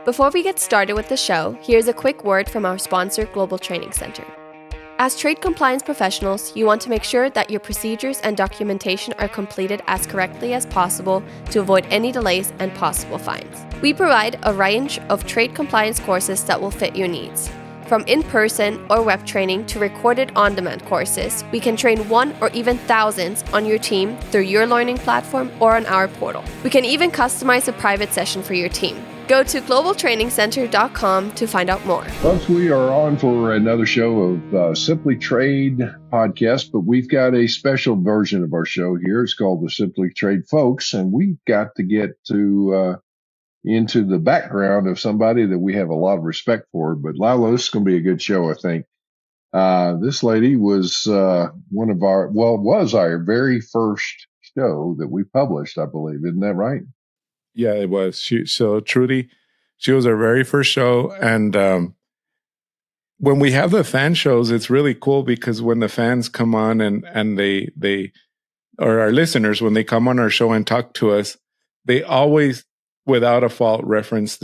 Before we get started with the show, here's a quick word from our sponsor, Global Training Center. As trade compliance professionals, you want to make sure that your procedures and documentation are completed as correctly as possible to avoid any delays and possible fines. We provide a range of trade compliance courses that will fit your needs. From in-person or web training to recorded on-demand courses, we can train one or even thousands on your team through your learning platform or on our portal. We can even customize a private session for your team. Go to globaltrainingcenter.com to find out more. Folks, we are on for another show of Simply Trade podcast, but we've got a special version of our show here. It's called the Simply Trade Folks, and we've got to get into the background of somebody that we have a lot of respect for. But Lalo, this is going to be a good show, I think. This lady was was our very first show that we published, I believe. Isn't that right? Yeah, it was. Trudy, she was our very first show. And when we have the fan shows, it's really cool because when the fans come on and they or our listeners, when they come on our show and talk to us, they always, without a fault, reference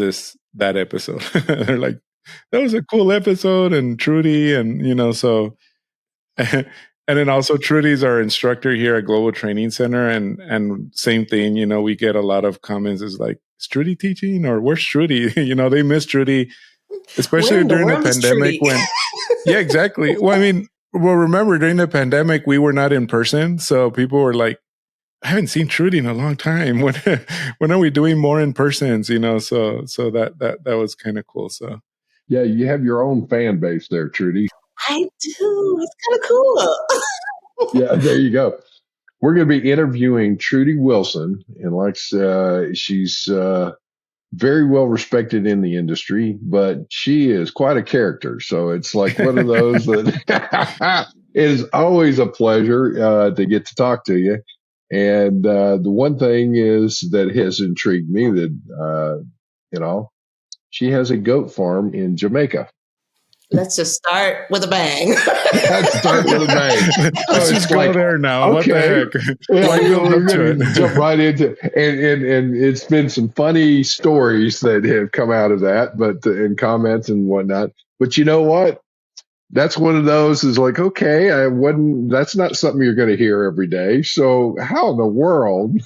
that episode. They're like, that was a cool episode, and Trudy, and so and then also Trudy's our instructor here at Global Training Center, and same thing, we get a lot of comments is like, is Trudy teaching, or where's Trudy? They miss Trudy, especially during the pandemic yeah, exactly. Well, remember during the pandemic, we were not in person. So people were like, I haven't seen Trudy in a long time. When are we doing more in persons? So that was kind of cool. So yeah, you have your own fan base there, Trudy. I do. It's kind of cool. Yeah, there you go. We're going to be interviewing Trudy Wilson, and she's very well respected in the industry, but she is quite a character. So it's like one of those that it is always a pleasure to get to talk to you. And the one thing is that has intrigued me that she has a goat farm in Jamaica. Let's just start with a bang. Let's start with a bang. Let's just go there now. Okay. What the heck? We're going to jump right into it. And it's been some funny stories that have come out of that, but in comments and whatnot. But you know what? That's one of those is like, okay, that's not something you're going to hear every day. So how in the world,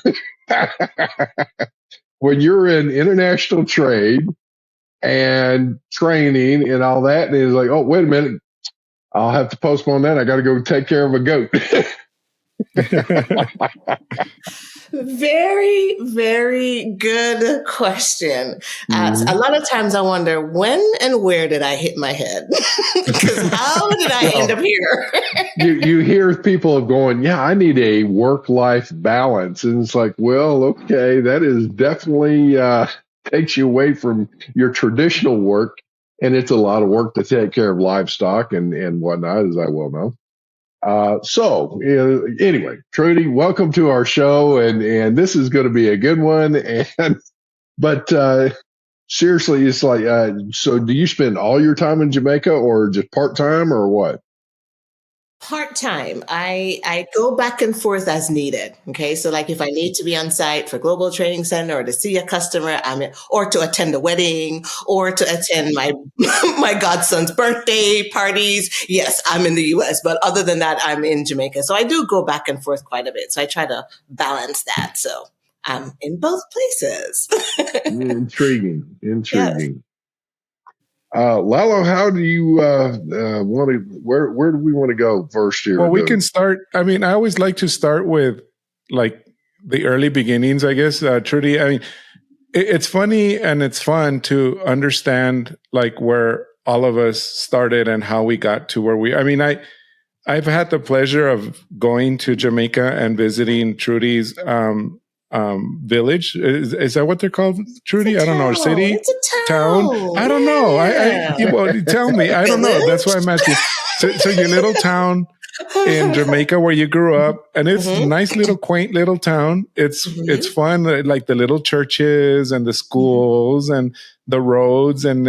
when you're in international trade and training and all that, and it's like, oh, wait a minute, I'll have to postpone that. I got to go take care of a goat. Very, very good question. A lot of times I wonder when and where did I hit my head? Because how did I end up here? you hear people going, yeah, I need a work-life balance. And it's like, well, okay, that is definitely takes you away from your traditional work. And it's a lot of work to take care of livestock and whatnot, as I well know. Anyway, Trudy, welcome to our show, and this is going to be a good one. But seriously, it's like, so do you spend all your time in Jamaica, or just part time, or what? Part-time. I go back and forth as needed. Okay. So like if I need to be on site for Global Training Center or to see a customer, or to attend a wedding or to attend my godson's birthday parties. Yes, I'm in the US, but other than that, I'm in Jamaica. So I do go back and forth quite a bit. So I try to balance that. So I'm in both places. Intriguing. Yes. Lalo, how do you want to? Where do we want to go first here? Well, we can start. I always like to start with like the early beginnings, I guess. Trudy, it's funny and it's fun to understand like where all of us started and how we got to where we. I've had the pleasure of going to Jamaica and visiting Trudy's village. Is that what they're called, Trudy? I don't know. Or city? It's a town. I don't know. Yeah. Tell me. I don't know. That's why I'm asking. So your little town in Jamaica where you grew up, and it's a nice little quaint little town. It's fun, like the little churches and the schools and the roads and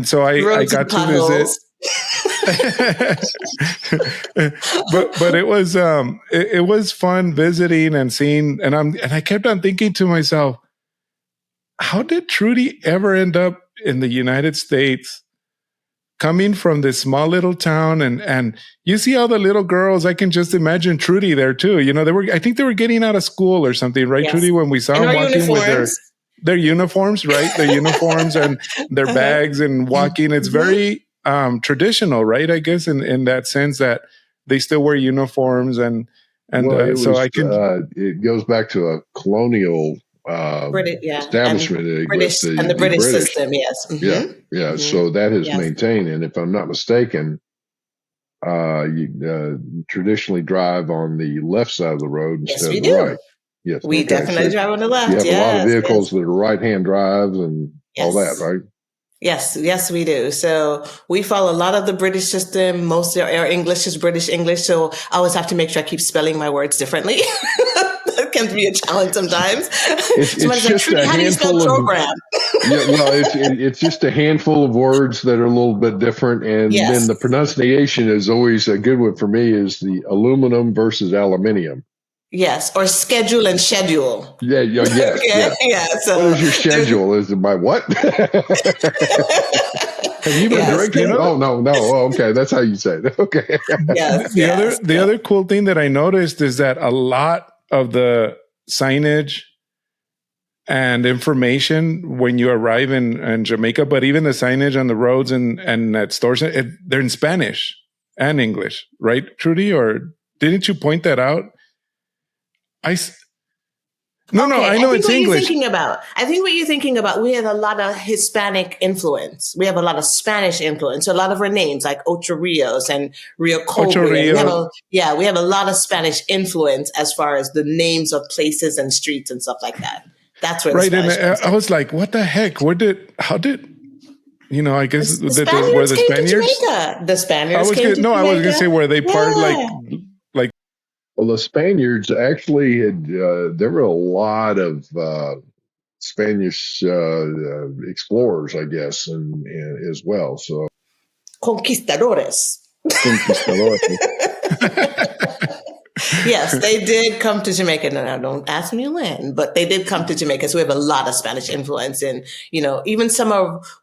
so I got to visit. but it was fun visiting and seeing, and I kept on thinking to myself, how did Trudy ever end up in the United States, coming from this small little town? And you see all the little girls. I can just imagine Trudy there too. I think they were getting out of school or something, right, Yes. Trudy, when we saw In them our walking with uniforms. their uniforms, right? Their uniforms and their bags and walking. It's very traditional, right? I guess in that sense that they still wear uniforms and it goes back to a colonial establishment and the British system. Yes. Yeah. So that is maintained, and if I'm not mistaken, you traditionally drive on the left side of the road instead of the right. Yes, we definitely drive on the left. You have a lot of vehicles that are right-hand drives and all that, right? Yes, we do. So we follow a lot of the British system. Most of our English is British English. So I always have to make sure I keep spelling my words differently. That can be a challenge sometimes. It's just a handful of program. It's just a handful of words that are a little bit different. And then the pronunciation is always a good one for me, is the aluminum versus aluminium. Yes, or schedule and schedule. Yes. So what is your schedule? Is it by what? Have you been drinking? Oh, no. Oh, okay. That's how you say it. Okay. The other cool thing that I noticed is that a lot of the signage and information when you arrive in Jamaica, but even the signage on the roads and at stores, they're in Spanish and English, right, Trudy? Or didn't you point that out? I know it's English. I think what you're thinking about, we have a lot of Hispanic influence. We have a lot of Spanish influence. So a lot of our names like Ocho Rios and Rio Cobre. We have a lot of Spanish influence as far as the names of places and streets and stuff like that. That's where right. And I was like, what the heck? I guess the Spaniards were the came Spaniards? To Jamaica. The Spaniards came to Jamaica. I was going to say, were they part like. Well, the Spaniards actually had, there were a lot of Spanish explorers, I guess, and as well. So, Conquistadores. Yes, they did come to Jamaica. No, don't ask me when, but they did come to Jamaica. So we have a lot of Spanish influence in, even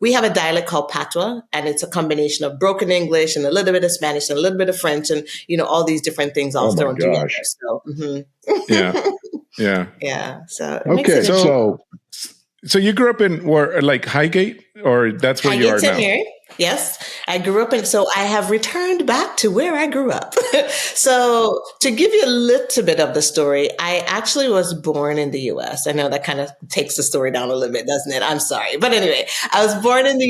we have a dialect called Patois, and it's a combination of broken English and a little bit of Spanish and a little bit of French and, all these different things all thrown together. So, Yeah. So, okay. So you grew up in like Highgate, or that's where you are now? Yes, I grew up so I have returned back to where I grew up. So to give you a little bit of the story, I actually was born in the US. I know that kind of takes the story down a little bit, doesn't it? I'm sorry. But anyway, I was born in the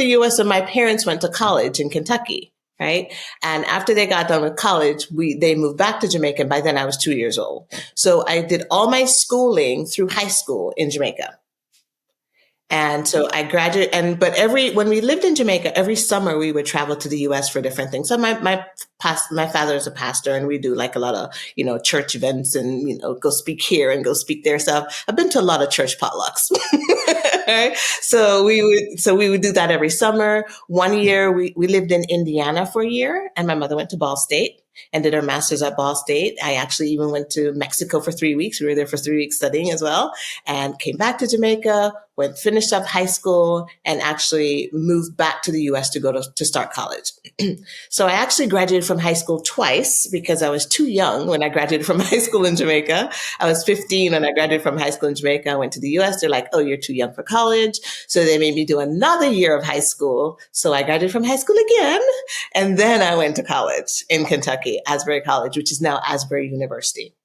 US. And my parents went to college in Kentucky, right? And after they got done with college, they moved back to Jamaica. And by then I was 2 years old. So I did all my schooling through high school in Jamaica. And so I graduated, but when we lived in Jamaica, every summer we would travel to the US for different things. So my father is a pastor, and we do like a lot of, church events and, go speak here and go speak there. So I've been to a lot of church potlucks. Right? So we would do that every summer. One year we lived in Indiana for a year, and my mother went to Ball State and did her master's at Ball State. I actually even went to Mexico for 3 weeks. We were there for 3 weeks studying as well, and came back to Jamaica, finished up high school, and actually moved back to the US to start college. So I actually graduated from high school twice because I was too young when I graduated from high school in Jamaica. I was 15 when I graduated from high school in Jamaica. I went to the US. They're like, oh, you're too young for college. So they made me do another year of high school. So I graduated from high school again. And then I went to college in Kentucky, Asbury College, which is now Asbury University.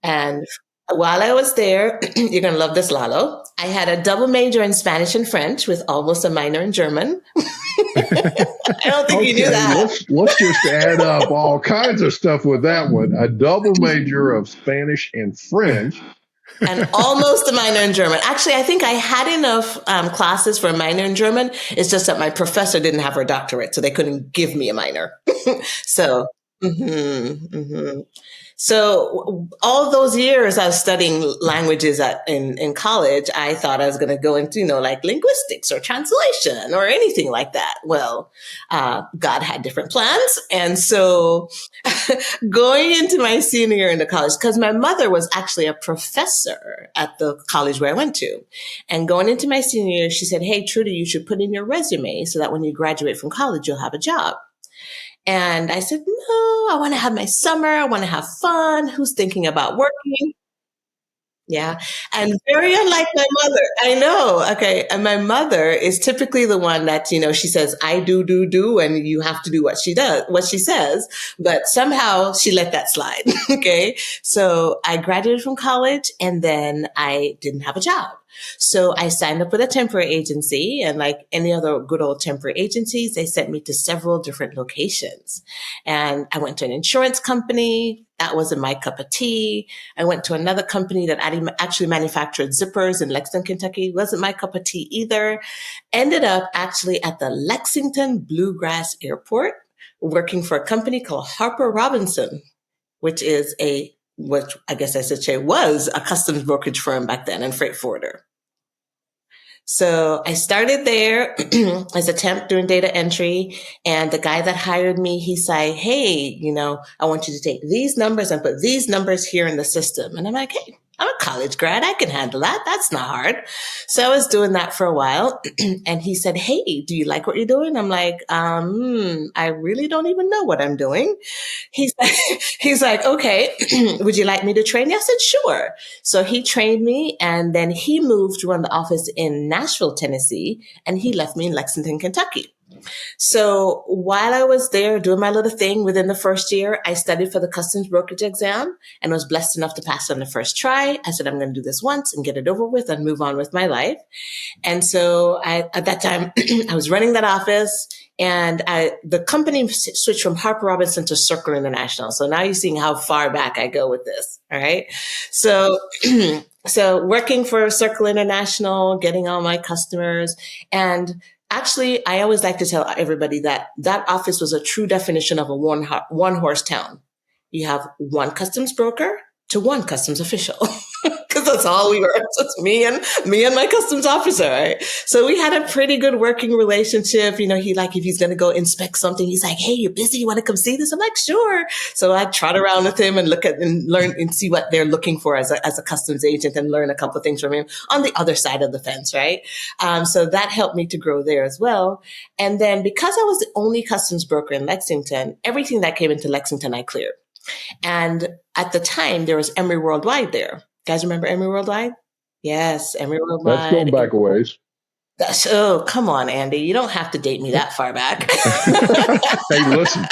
And while I was there, you're going to love this, Lalo, I had a double major in Spanish and French with almost a minor in German. I don't think you knew that. Let's just add up all kinds of stuff with that one. A double major of Spanish and French. And almost a minor in German. Actually, I think I had enough classes for a minor in German. It's just that my professor didn't have her doctorate, so they couldn't give me a minor. So So all those years I was studying languages in college, I thought I was going to go into, like linguistics or translation or anything like that. Well, God had different plans. And so going into my senior year in the college, because my mother was actually a professor at the college where I went to. And going into my senior year, she said, "Hey, Trudy, you should put in your resume so that when you graduate from college, you'll have a job." And I said, "No, I want to have my summer. I want to have fun. Who's thinking about working?" Yeah. And very unlike my mother. I know. Okay. And my mother is typically the one that, she says, "I do, and you have to do what she does, what she says." But somehow she let that slide. Okay. So I graduated from college and then I didn't have a job. So I signed up with a temporary agency, and like any other good old temporary agencies, they sent me to several different locations. And I went to an insurance company. That wasn't my cup of tea. I went to another company that actually manufactured zippers in Lexington, Kentucky. Wasn't my cup of tea either. Ended up actually at the Lexington Bluegrass Airport working for a company called Harper Robinson, which I guess I should say was a customs brokerage firm back then and freight forwarder. So I started there as a temp doing data entry. And the guy that hired me, he's like, "Hey, I want you to take these numbers and put these numbers here in the system." And I'm like, "Hey, I'm a college grad. I can handle that. That's not hard." So I was doing that for a while. And he said, "Hey, do you like what you're doing?" I'm like, I really don't even know what I'm doing." He's like, "Okay, would you like me to train you?" I said, "Sure." So he trained me, and then he moved to run the office in Nashville, Tennessee, and he left me in Lexington, Kentucky. So while I was there doing my little thing within the first year, I studied for the customs brokerage exam and was blessed enough to pass on the first try. I said, "I'm going to do this once and get it over with and move on with my life." And so at that time, I was running that office, and the company switched from Harper Robinson to Circle International. So now you're seeing how far back I go with this. All right. So, so working for Circle International, getting all my customers. And actually, I always like to tell everybody that that office was a true definition of a one horse town. You have one customs broker to one customs official. Because that's all we were. So it's me and my customs officer, right? So we had a pretty good working relationship. If he's going to go inspect something, he's like, "Hey, you're busy. You want to come see this?" I'm like, "Sure." So I trot around with him and look at and learn and see what they're looking for as a customs agent and learn a couple of things from him on the other side of the fence, right? So that helped me to grow there as well. And then because I was the only customs broker in Lexington, everything that came into Lexington, I cleared. And at the time, there was Emory Worldwide there. Guys remember Emory Worldwide? Yes, Emory That's going Worldwide. back a ways. Come on, Andy. You don't have to date me that far back. Hey, listen,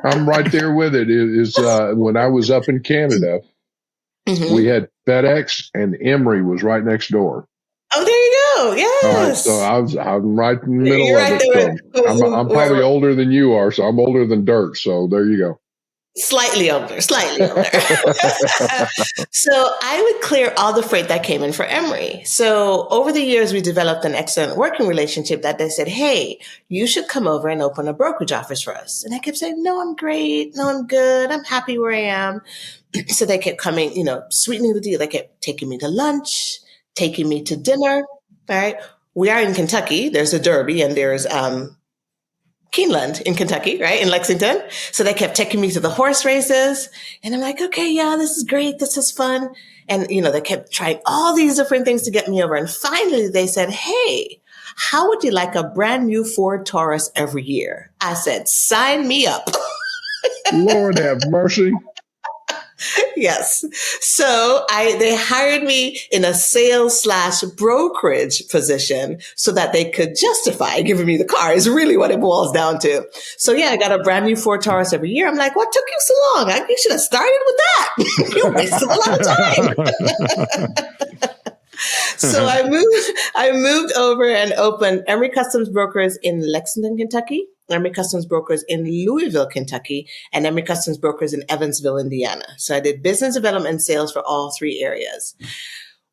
I'm right there with it. It is when I was up in Canada, we had FedEx, and Emory was right next door. Oh, there you go. All right, so Yes. I'm right in the middle You're of right it. there. So I'm probably older than you are, so I'm older than dirt. So there you go. Slightly older. So I would clear all the freight that came in for Emory. So over the years, we developed an excellent working relationship that they said, "Hey, you should come over and open a brokerage office for us." And I kept saying, "No, I'm great. No, I'm good. I'm happy where I am." So they kept coming, sweetening the deal. They kept taking me to lunch, taking me to dinner. All right. We are in Kentucky. There's a Derby and there's Keeneland in Kentucky, right? In Lexington. So they kept taking me to the horse races. And I'm like, "Okay, yeah, this is great. This is fun." And, they kept trying all these different things to get me over. And finally they said, "Hey, how would you like a brand new Ford Taurus every year?" I said, "Sign me up." Lord have mercy. Yes. So they hired me in a sales/brokerage position so that they could justify giving me the car is really what it boils down to. So yeah, I got a brand new Ford Taurus every year. I'm like, "What took you so long? You should have started with that." You wasted a lot of time. So I moved over and opened Emory Customs Brokers in Lexington, Kentucky, Emory Customs Brokers in Louisville, Kentucky, and Emory Customs Brokers in Evansville, Indiana. So I did business development and sales for all three areas.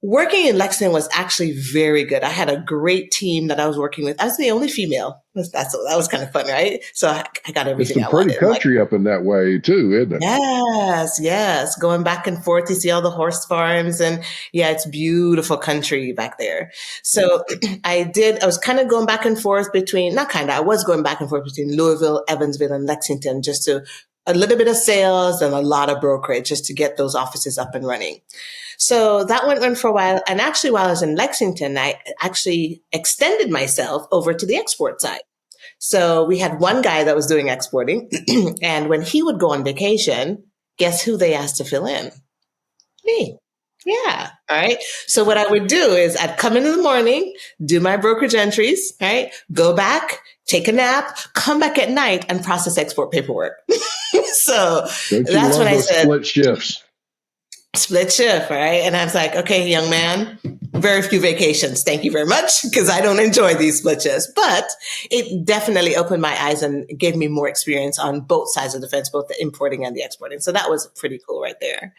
Working in Lexington was actually very good. I had a great team that I was working with. I was the only female. That was kind of fun, right? So I got It's everything some I pretty wanted. country up in that way too, isn't it? Yes. Going back and forth to see all the horse farms, and it's beautiful country back there. So I was kind of going back and forth between, I was going back and forth between Louisville, Evansville, and Lexington, just to a little bit of sales and a lot of brokerage just to get those offices up and running. So that went for a while. And actually, while I was in Lexington, I actually extended myself over to the export side. So we had one guy that was doing exporting. And when he would go on vacation, guess who they asked to fill in? Me. Yeah. All right. So what I would do is I'd come in the morning, do my brokerage entries, right? Go back, take a nap, come back at night and process export paperwork. So that's when I said split shifts. Split shift, right? And I was like, okay, young man, very few vacations. Thank you very much, because I don't enjoy these split shifts. But it definitely opened my eyes and gave me more experience on both sides of the fence, both the importing and the exporting. So that was pretty cool right there.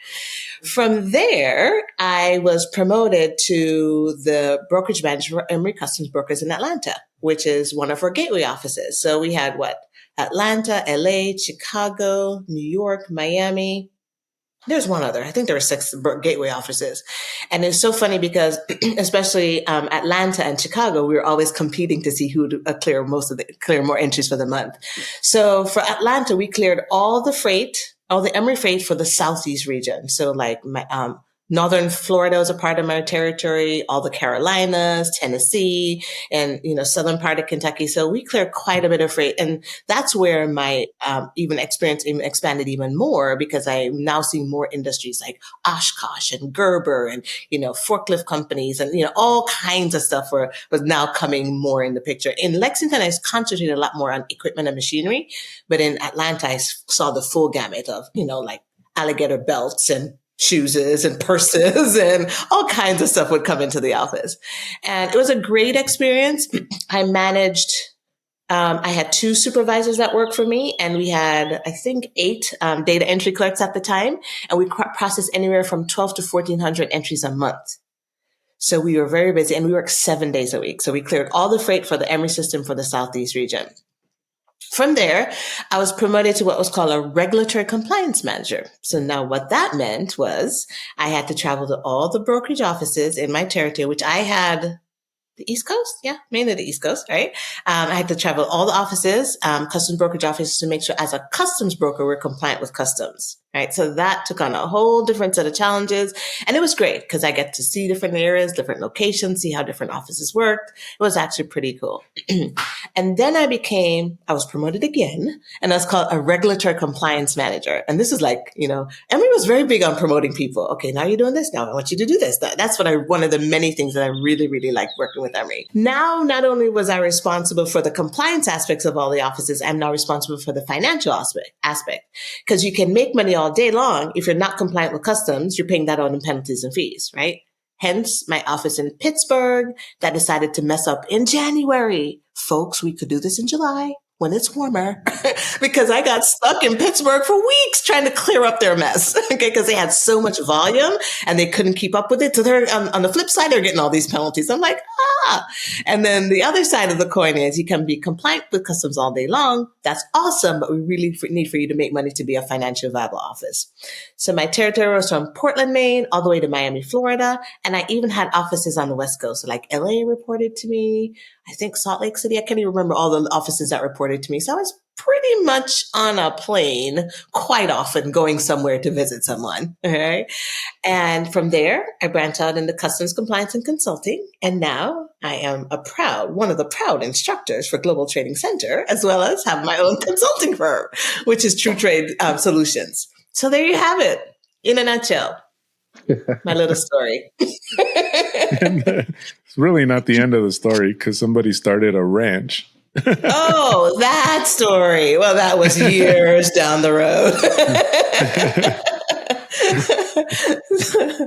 From there, I was promoted to the brokerage manager for Emory Customs Brokers in Atlanta, which is one of our gateway offices. So we had Atlanta, LA, Chicago, New York, Miami. There's one other. I think there were 6 gateway offices. And it's so funny because especially Atlanta and Chicago, we were always competing to see who would clear more entries for the month. So for Atlanta, we cleared all the Emory freight for the Southeast region. So like Northern Florida was a part of my territory, all the Carolinas, Tennessee, and, southern part of Kentucky. So we cleared quite a bit of freight. And that's where my experience expanded even more, because I'm now seeing more industries like Oshkosh and Gerber and, forklift companies and, all kinds of stuff was now coming more in the picture. In Lexington, I concentrated a lot more on equipment and machinery. But in Atlanta, I saw the full gamut of, like alligator belts and shoes and purses and all kinds of stuff would come into the office. And it was a great experience. I managed, I had 2 supervisors that worked for me, and we had, I think, 8 data entry clerks at the time. And we processed anywhere from 12 to 1,400 entries a month. So we were very busy, and we worked 7 days a week. So we cleared all the freight for the Emory system for the Southeast region. From there, I was promoted to what was called a regulatory compliance manager. So now what that meant was I had to travel to all the brokerage offices in my territory, which I had the East Coast. Yeah, mainly the East Coast, right? I had to travel all the offices, customs brokerage offices, to make sure as a customs broker, we're compliant with customs, right? So that took on a whole different set of challenges. And it was great because I get to see different areas, different locations, see how different offices worked. It was actually pretty cool. And then I was promoted again, and I was called a regulatory compliance manager. And this is like, Emory was very big on promoting people. Okay, now you're doing this. Now I want you to do this. That's one of the many things that I really, really liked working with Emory. Now, not only was I responsible for the compliance aspects of all the offices, I'm now responsible for the financial aspect. Because you can make money all day long. If you're not compliant with customs, you're paying that on in penalties and fees, right? Hence, my office in Pittsburgh that decided to mess up in January. Folks, we could do this in July when it's warmer, because I got stuck in Pittsburgh for weeks trying to clear up their mess, okay, because they had so much volume and they couldn't keep up with it. So they're on the flip side, they're getting all these penalties. I'm like, And then the other side of the coin is you can be compliant with customs all day long. That's awesome, but we really need for you to make money to be a financially viable office. So my territory was from Portland, Maine, all the way to Miami, Florida. And I even had offices on the West Coast. So like LA reported to me. I think Salt Lake City. I can't even remember all the offices that reported to me. So I was pretty much on a plane quite often going somewhere to visit someone. All right. And from there, I branched out into customs compliance and consulting. And now I am one of the proud instructors for Global Trading Center, as well as have my own consulting firm, which is True Trade Solutions. So there you have it in a nutshell. My little story. It's really not the end of the story, because somebody started a ranch. Oh, that story. Well, that was years down the road.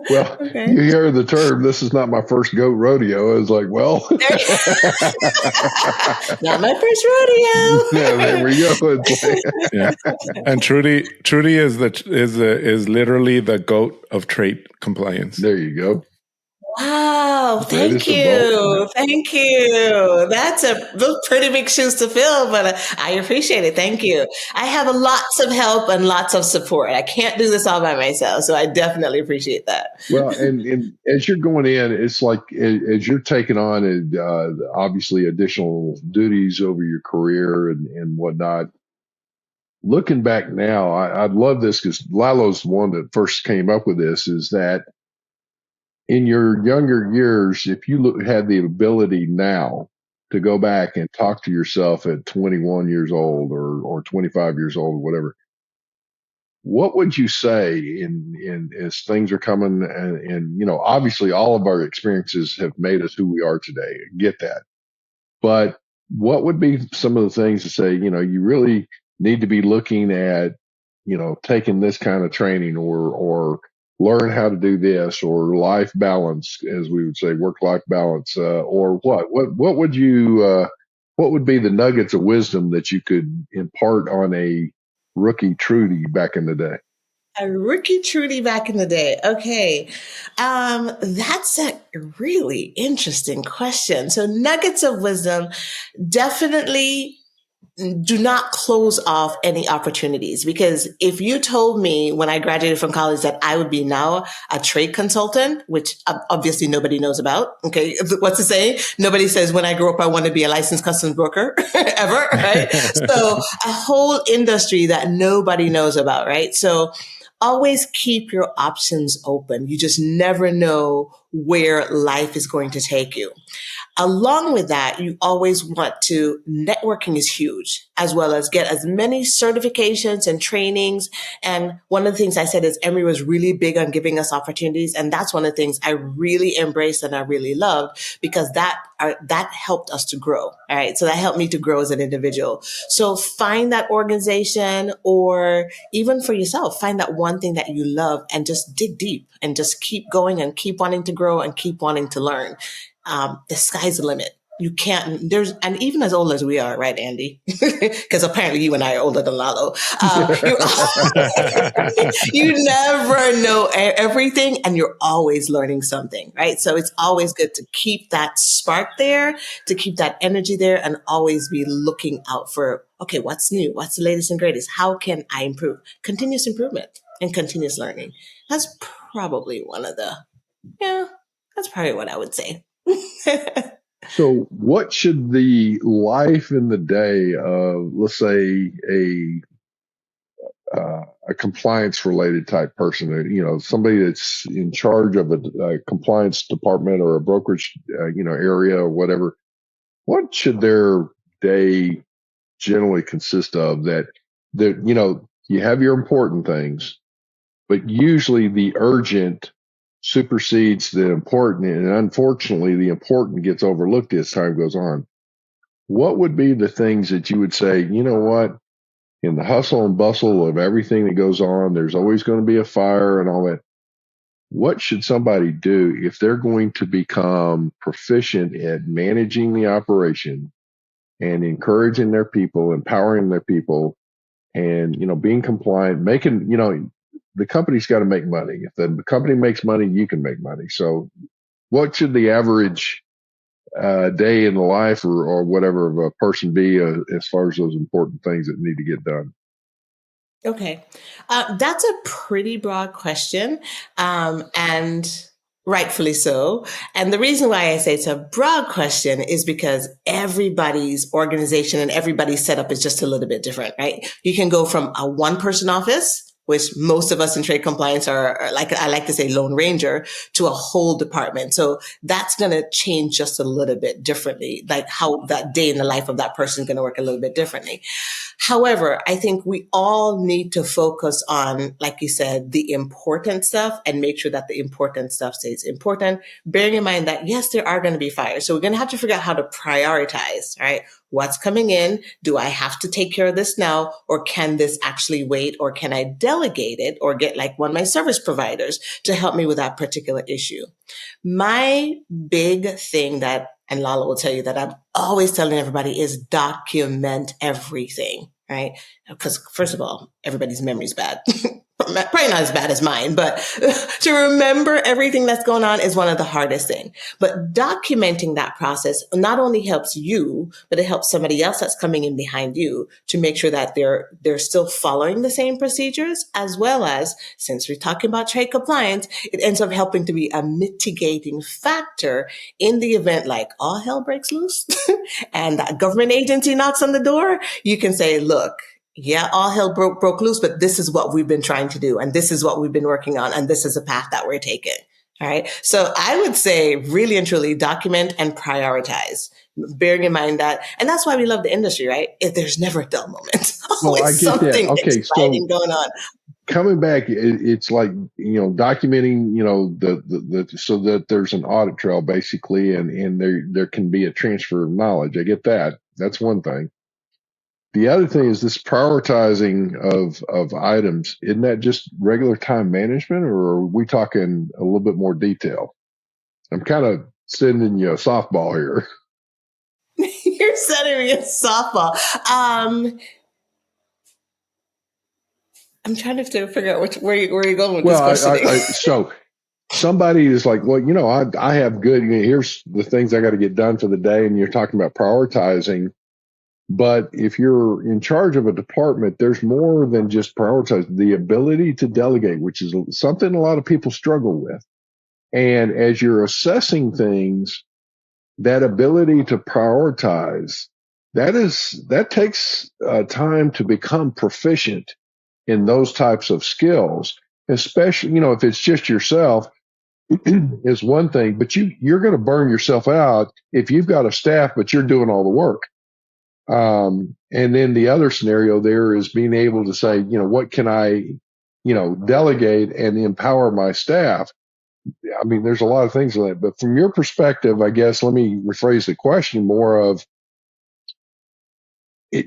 Well, okay. You hear the term, "This is not my first goat rodeo." I was like, well, not my first rodeo. Yeah, there we go. Yeah. And Trudy is literally the goat of trade compliance. There you go. Wow, thank Greatest of all you. time. Thank you. Those pretty big shoes to fill, but I appreciate it. Thank you. I have lots of help and lots of support. I can't do this all by myself, so I definitely appreciate that. Well, and as you're going in, it's like as you're taking on obviously additional duties over your career and whatnot. Looking back now, I love this because Lalo's the one that first came up with this. Is that in your younger years, if you had the ability now to go back and talk to yourself at 21 years old or 25 years old, whatever, what would you say in as things are coming and obviously all of our experiences have made us who we are today. Get that. But what would be some of the things to say, you really need to be looking at, taking this kind of training or learn how to do this or life balance, as we would say, work life balance, or what would what would be the nuggets of wisdom that you could impart on a rookie Trudy back in the day? A rookie Trudy back in the day. Okay. That's a really interesting question. So nuggets of wisdom, definitely do not close off any opportunities, because if you told me when I graduated from college that I would be now a trade consultant, which obviously nobody knows about. Okay. What's the saying? Nobody says when I grow up, I want to be a licensed customs broker ever. Right. So a whole industry that nobody knows about. Right. So always keep your options open. You just never know where life is going to take you. Along with that, you always want to, networking is huge, as well as get as many certifications and trainings. And one of the things I said is Emory was really big on giving us opportunities. And that's one of the things I really embraced and I really loved, because that helped us to grow. All right. So that helped me to grow as an individual. So find that organization, or even for yourself, find that one thing that you love and just dig deep and just keep going and keep wanting to grow and keep wanting to learn. The sky's the limit. You can't, and even as old as we are, right, Andy? Because apparently you and I are older than Lalo. You never know everything, and you're always learning something, right? So it's always good to keep that spark there, to keep that energy there, and always be looking out for, okay, what's new? What's the latest and greatest? How can I improve? Continuous improvement and continuous learning. That's probably that's probably what I would say. So, what should the life in the day of, let's say, a compliance related type person, somebody that's in charge of a compliance department or a brokerage, area or whatever, what should their day generally consist of? You have your important things, but usually the urgent supersedes the important, and unfortunately, the important gets overlooked as time goes on. What would be the things that you would say, you know what, in the hustle and bustle of everything that goes on, there's always going to be a fire and all that. What should somebody do if they're going to become proficient at managing the operation and encouraging their people, empowering their people, and, being compliant, making, the company's got to make money. If the company makes money, you can make money. So what should the average day in the life or whatever of a person be as far as those important things that need to get done? Okay. That's a pretty broad question. And rightfully so. And the reason why I say it's a broad question is because everybody's organization and everybody's setup is just a little bit different, right? You can go from a one person office, which most of us in trade compliance are like, I like to say Lone Ranger, to a whole department. So that's going to change just a little bit differently, like how that day in the life of that person is going to work a little bit differently. However, I think we all need to focus on, like you said, the important stuff and make sure that the important stuff stays important, bearing in mind that, yes, there are going to be fires. So we're going to have to figure out how to prioritize, right? What's coming in? Do I have to take care of this now? Or can this actually wait? Or can I delegate it or get like one of my service providers to help me with that particular issue? My big thing and Lala will tell you that I'm always telling everybody, is document everything, right? Because first of all, everybody's memory is bad. Probably not as bad as mine, but to remember everything that's going on is one of the hardest things. But documenting that process not only helps you, but it helps somebody else that's coming in behind you to make sure that they're still following the same procedures, as well as, since we're talking about trade compliance, it ends up helping to be a mitigating factor in the event like all hell breaks loose and that government agency knocks on the door. You can say, look, yeah, all hell broke loose, but this is what we've been trying to do. And this is what we've been working on. And this is a path that we're taking. All right. So I would say really and truly document and prioritize, bearing in mind that, and that's why we love the industry, right? There's never a dull moment. Well, I Always get that. something Okay, exciting so going on. coming back, it's like, documenting, so that there's an audit trail basically, and there can be a transfer of knowledge. I get that. That's one thing. The other thing is this prioritizing of items. Isn't that just regular time management, or are we talking a little bit more detail? I'm kind of sending you a softball here. You're sending me a softball. I'm trying to figure out where you're going with this question. So somebody is like, well, I have good, here's the things I got to get done for the day. And you're talking about prioritizing. But if you're in charge of a department, there's more than just prioritize. The ability to delegate, which is something a lot of people struggle with. And as you're assessing things, that ability to prioritize, that takes time to become proficient in those types of skills, especially, if it's just yourself is one thing, but you're going to burn yourself out if you've got a staff, but you're doing all the work. And then the other scenario there is being able to say, what can I, delegate and empower my staff? I mean, there's a lot of things like that, but from your perspective, I guess, let me rephrase the question more of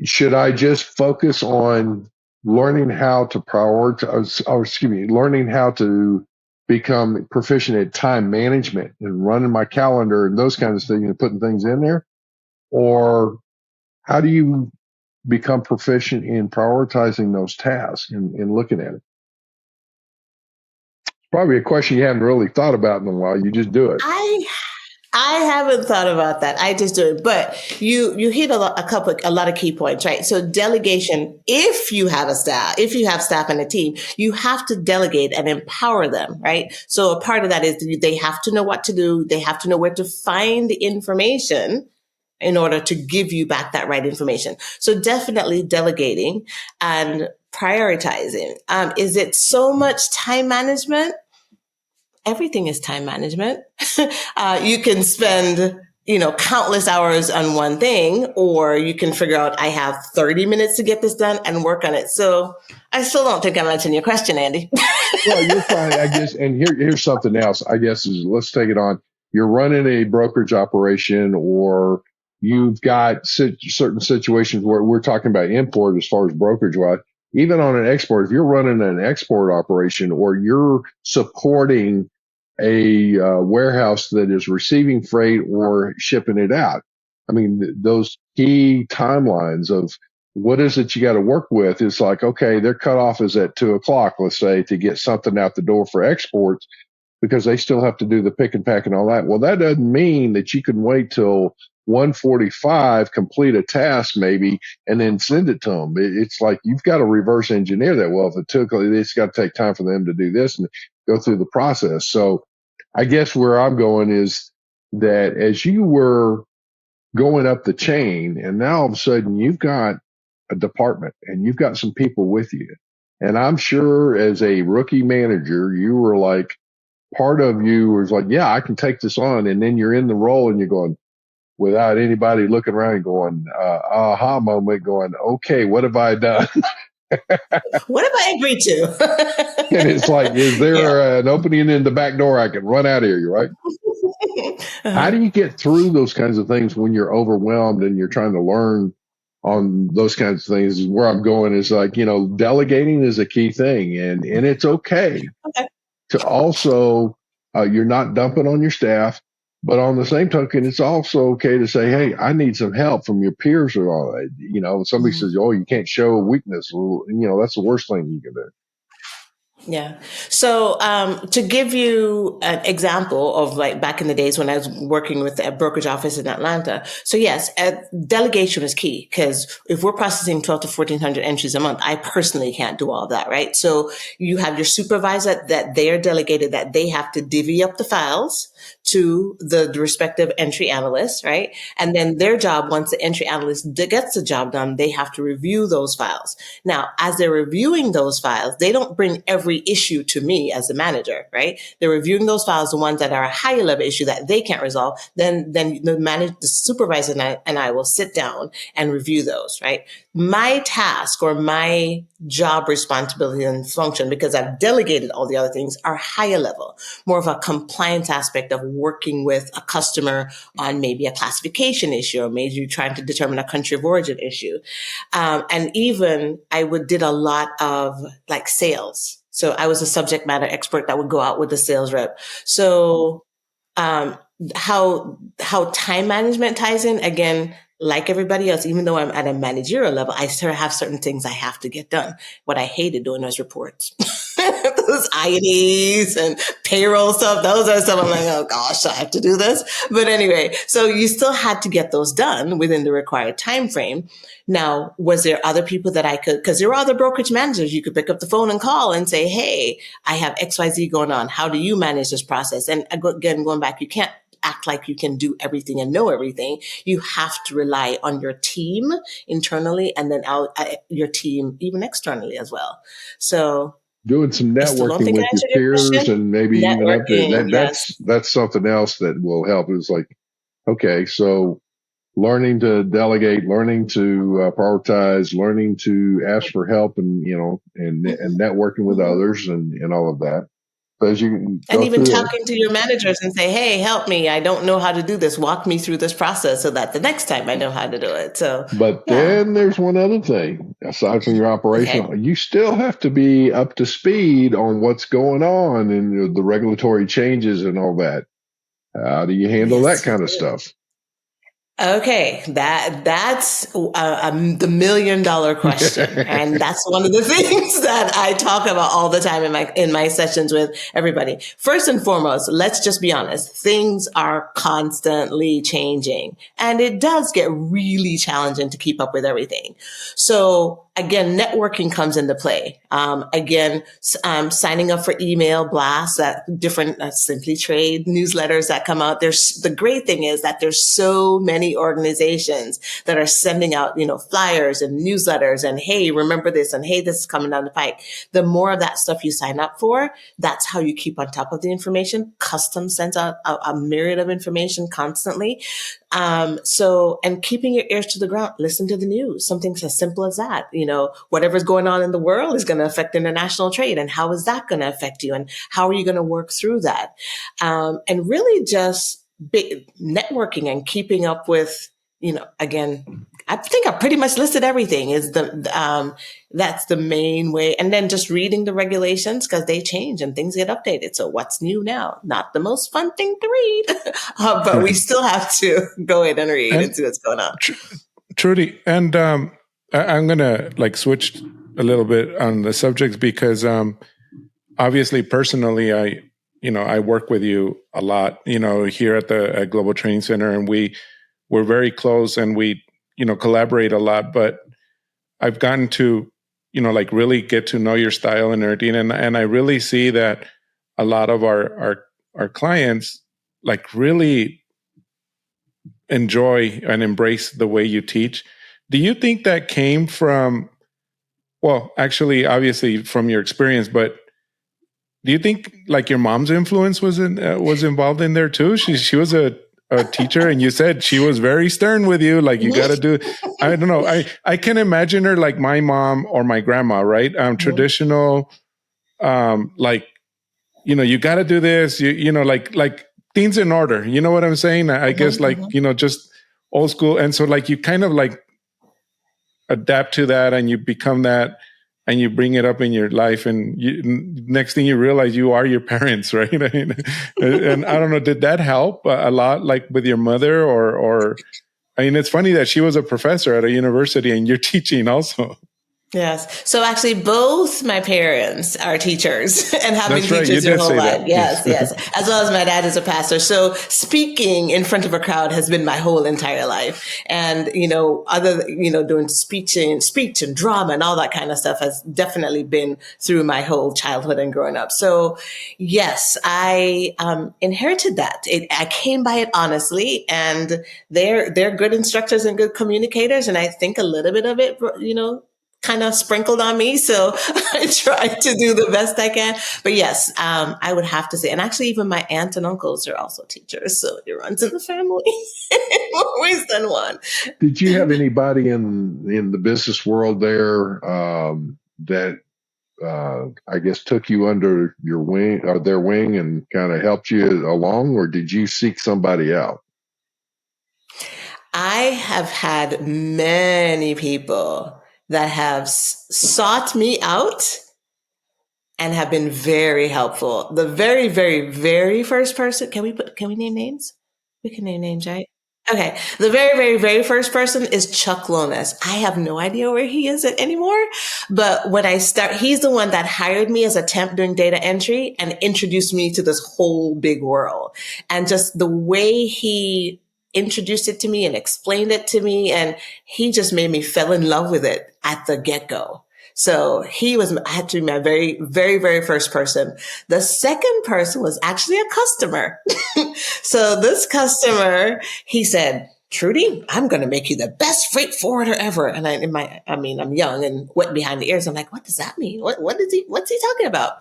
should I just focus on learning how to prioritize, learning how to become proficient at time management and running my calendar and those kinds of things and putting things in there? Or how do you become proficient in prioritizing those tasks and looking at it? It's probably a question you haven't really thought about in a while. You just do it. I haven't thought about that. I just do it. But you hit a lot of key points, right? So delegation, if you have staff and a team, you have to delegate and empower them, right? So a part of that is they have to know what to do. They have to know where to find the information in order to give you back that right information. So definitely delegating and prioritizing. Is it so much time management? Everything is time management. You can spend, countless hours on one thing, or you can figure out I have 30 minutes to get this done and work on it. So I still don't think I'm answering your question, Andy. Well, you're fine, I guess. And here's something else, I guess, is let's take it on. You're running a brokerage operation, or you've got certain situations where we're talking about import as far as brokerage wise. Even on an export, if you're running an export operation or you're supporting a warehouse that is receiving freight or shipping it out, I mean, those key timelines of what is it you got to work with is like, okay, their cutoff is at 2:00, let's say, to get something out the door for exports because they still have to do the pick and pack and all that. Well, that doesn't mean that you can wait till 1:45, complete a task maybe, and then send it to them. It's like you've got to reverse engineer that. Well, if it took, it's got to take time for them to do this and go through the process. So I guess where I'm going is that as you were going up the chain and now all of a sudden you've got a department and you've got some people with you. And I'm sure as a rookie manager, you were like, part of you was like, yeah, I can take this on. And then you're in the role and you're going, without anybody looking around and going, aha moment, going, okay, what have I done? What have I agreed to? And it's like, is there an opening in the back door I can run out of here, right? How do you get through those kinds of things when you're overwhelmed and you're trying to learn on those kinds of things? Where I'm going is like, delegating is a key thing, and it's okay to also, you're not dumping on your staff, but on the same token, it's also okay to say, hey, I need some help from your peers or all that. Somebody says, oh, you can't show weakness. Well, that's the worst thing you can do. Yeah. So, to give you an example of like back in the days when I was working with a brokerage office in Atlanta. So yes, delegation is key because if we're processing 12 to 1400 entries a month, I personally can't do all of that, right? So you have your supervisor that they are delegated that they have to divvy up the files to the respective entry analysts, right? And then their job, once the entry analyst gets the job done, they have to review those files. Now, as they're reviewing those files, they don't bring every issue to me as the manager, right? They're reviewing those files, the ones that are a higher level issue that they can't resolve. Then the supervisor and I will sit down and review those, right? My task or my job responsibility and function, because I've delegated all the other things, are higher level, more of a compliance aspect of working with a customer on maybe a classification issue or maybe trying to determine a country of origin issue. And even I did a lot of like sales. So I was a subject matter expert that would go out with the sales rep. So, how time management ties in again, like everybody else, even though I'm at a managerial level, I still have certain things I have to get done. What I hated doing was reports. Those IDs and payroll stuff, those are stuff I'm like, oh gosh, I have to do this. But anyway, so you still had to get those done within the required time frame. Now, was there other people that I could, because there were other brokerage managers you could pick up the phone and call and say, hey, I have XYZ going on. How do you manage this process? And again, going back, you can't act like you can do everything and know everything. You have to rely on your team internally and then your team even externally as well. So doing some I still don't networking think I with your answered your peers question. and maybe even up there. Networking, yes. That's something else that will help. It's like, okay, so learning to delegate, learning to prioritize, learning to ask for help, and and networking with Mhm. others, and all of that. So as you can And go even through it, talking to your managers and say, hey, help me. I don't know how to do this. Walk me through this process so that the next time I know how to do it. So, but yeah. then there's one other thing. Aside from your Okay. operational, you still have to be up to speed on what's going on and the regulatory changes and all that. How do you handle that Yes, you kind of do. stuff? Okay, that's the $1 million question, and that's one of the things that I talk about all the time in my sessions with everybody. First and foremost, let's just be honest: things are constantly changing, and it does get really challenging to keep up with everything. So again, networking comes into play. Signing up for email blasts, that different Simply Trade newsletters that come out. The great thing is that there's so many organizations that are sending out, flyers and newsletters and, hey, remember this, and hey, this is coming down the pike. The more of that stuff you sign up for, that's how you keep on top of the information. Custom sends out a myriad of information constantly. And keeping your ears to the ground, listen to the news, something as simple as that. Whatever's going on in the world is going to affect international trade. And how is that going to affect you? And how are you going to work through that? And really just networking and keeping up with, again, I think I pretty much listed everything that's the main way. And then just reading the regulations because they change and things get updated. So what's new now? Not the most fun thing to read, but we still have to go in and read and And see what's going on. Trudy, and I'm gonna switch a little bit on the subjects because obviously personally I work with you a lot here at the Global Training Center, and we're very close and we collaborate a lot. But I've gotten to really get to know your style and everything, and I really see that a lot of our clients really enjoy and embrace the way you teach. Do you think that came from, well, actually, obviously from your experience, but do you think your mom's influence was involved in there too? She was a teacher, and you said she was very stern with you. You got to do. I don't know. I can imagine her like my mom or my grandma, right? Traditional, you got to do this. Like things in order. You know what I'm saying? I guess just old school, and so you kind of adapt to that, and you become that, and you bring it up in your life, and next thing you realize you are your parents, right? And I don't know, did that help a lot, with your mother, or it's funny that she was a professor at a university and you're teaching also. Yes. So actually, both my parents are teachers and have been That's right. You teachers their did whole say life. that. Yes, yes. As well as my dad is a pastor. So speaking in front of a crowd has been my whole entire life. And, doing speech and drama and all that kind of stuff has definitely been through my whole childhood and growing up. So yes, I inherited that. I came by it honestly, and they're good instructors and good communicators. And I think a little bit of it, kind of sprinkled on me. So I try to do the best I can. But yes, I would have to say, and actually even my aunt and uncles are also teachers. So it runs in the family. More ways than one. Did you have anybody in the business world there that I guess took you under your wing or their wing and kind of helped you along, or did you seek somebody out? I have had many people that have sought me out and have been very helpful. The very, very, very first person, can we name names? We can name names, right? Okay. The very, very, very first person is Chuck Lones. I have no idea where he is anymore. But when he's the one that hired me as a temp doing data entry and introduced me to this whole big world. And just the way he introduced it to me and explained it to me. And he just made me fell in love with it at the get go. So I had to be my very, very, very first person. The second person was actually a customer. So this customer, he said, Trudy, I'm going to make you the best freight forwarder ever. And I'm young and wet behind the ears. I'm like, what does that mean? What's he talking about?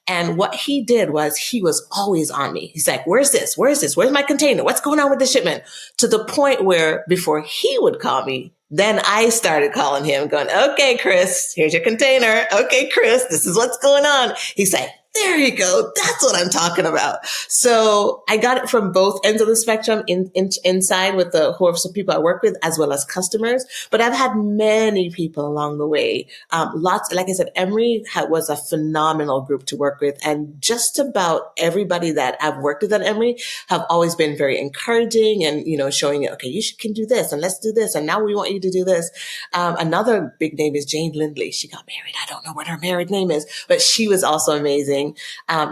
And what he did was he was always on me. He's like, where's this? Where's this? Where's my container? What's going on with the shipment? To the point where before he would call me, then I started calling him going, okay, Chris, here's your container. Okay, Chris, this is what's going on. He's like, there you go. That's what I'm talking about. So I got it from both ends of the spectrum inside with the hordes of people I work with, as well as customers. But I've had many people along the way. Lots, like I said, Emory was a phenomenal group to work with. And just about everybody that I've worked with at Emory have always been very encouraging and, showing you, okay, can do this and let's do this. And now we want you to do this. Another big name is Jane Lindley. She got married. I don't know what her married name is, but she was also amazing.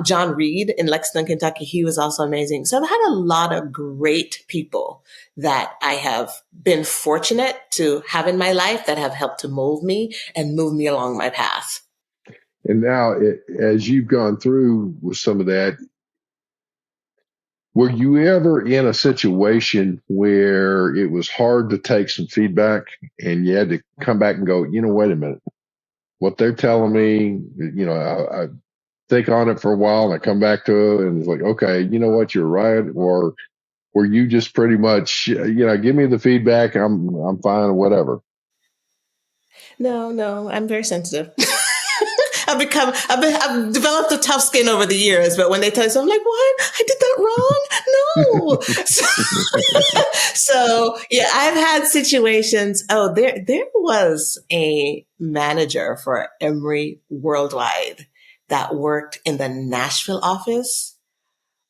John Reed in Lexington, Kentucky, he was also amazing. So I've had a lot of great people that I have been fortunate to have in my life that have helped to mold me and move me along my path. And now, as you've gone through with some of that, were you ever in a situation where it was hard to take some feedback and you had to come back and go, wait a minute, what they're telling me, I think on it for a while and I come back to it and it's like, okay, you know what, you're right. Or were you just pretty much, give me the feedback. I'm fine or whatever. No, I'm very sensitive. I've developed a tough skin over the years, but when they tell you something, I'm like, what? I did that wrong? No. So yeah, I've had situations. Oh, there was a manager for Emory Worldwide that worked in the Nashville office.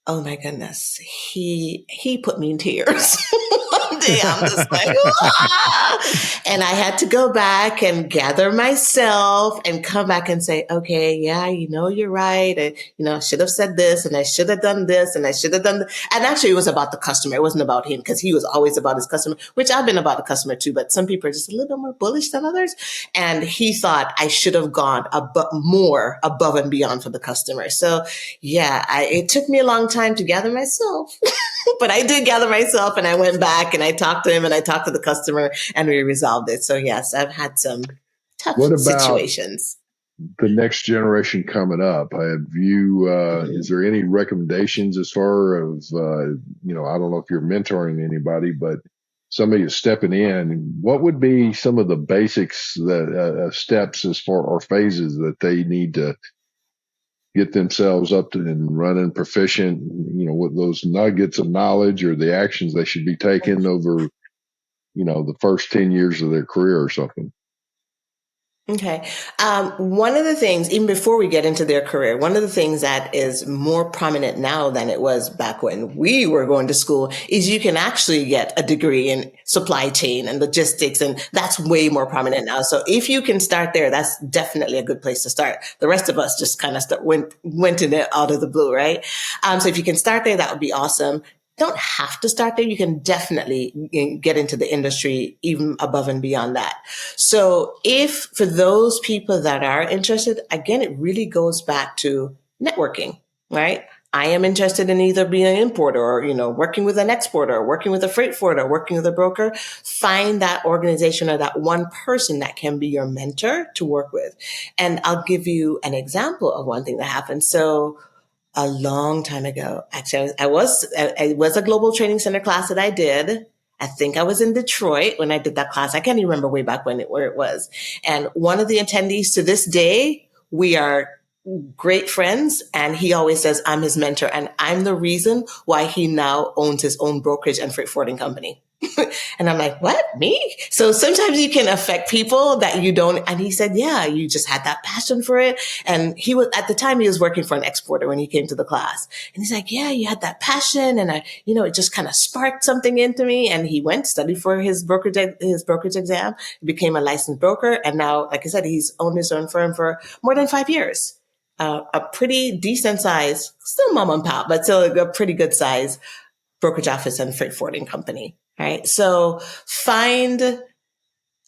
Oh my goodness. He put me in tears. One day I'm just like, ah! And I had to go back and gather myself and come back and say, okay, yeah, you're right. I should have said this and I should have done this and I should have done that. And actually it was about the customer. It wasn't about him because he was always about his customer, which I've been about the customer too, but some people are just a little bit more bullish than others. And he thought I should have gone more above and beyond for the customer. So yeah, it took me a long time to gather myself, but I did gather myself and I went back and I talked to him and I talked to the customer and we resolved it. So yes, I've had some tough What about situations. the next generation coming up? Have you, is there any recommendations as far as, I don't know if you're mentoring anybody, but somebody is stepping in, what would be some of the basics that steps as far or phases that they need to get themselves up to and running proficient, with those nuggets of knowledge or the actions they should be taking over, the first 10 years of their career or something? Okay. One of the things, even before we get into their career, one of the things that is more prominent now than it was back when we were going to school is you can actually get a degree in supply chain and logistics. And that's way more prominent now. So if you can start there, that's definitely a good place to start. The rest of us just kind of went in it out of the blue, right? So if you can start there, that would be awesome. Don't have to start there. You can definitely get into the industry even above and beyond that. So if for those people that are interested, again, it really goes back to networking, right? I am interested in either being an importer or, working with an exporter, or working with a freight forwarder, working with a broker. Find that organization or that one person that can be your mentor to work with. And I'll give you an example of one thing that happened. So a long time ago. Actually, I was a global training center class that I did. I think I was in Detroit when I did that class. I can't even remember way back where it was. And one of the attendees to this day, we are great friends. And he always says I'm his mentor. And I'm the reason why he now owns his own brokerage and freight forwarding company. And I'm like, what? Me? So sometimes you can affect people that you don't. And he said, yeah, you just had that passion for it. And he was, at the time, he was working for an exporter when he came to the class. And he's like, yeah, you had that passion. And it just kind of sparked something into me. And he went, studied for his brokerage exam, became a licensed broker. And now, like I said, he's owned his own firm for more than 5 years. A pretty decent size, still mom and pop, but still a pretty good size brokerage office and freight forwarding company. Right. So find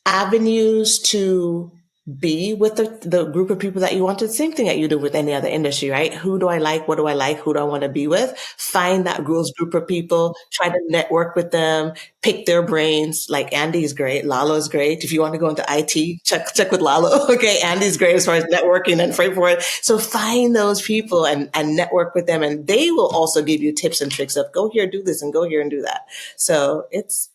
avenues to be with the group of people that you want to. Same thing that you do with any other industry, right? Who do I like? What do I like? Who do I want to be with? Find that group of people, try to network with them, pick their brains. Like Andy's great. Lalo's great. If you want to go into IT, check with Lalo. Okay. Andy's great as far as networking and freight forward. So find those people and network with them. And they will also give you tips and tricks of go here, do this and go here and do that. So it's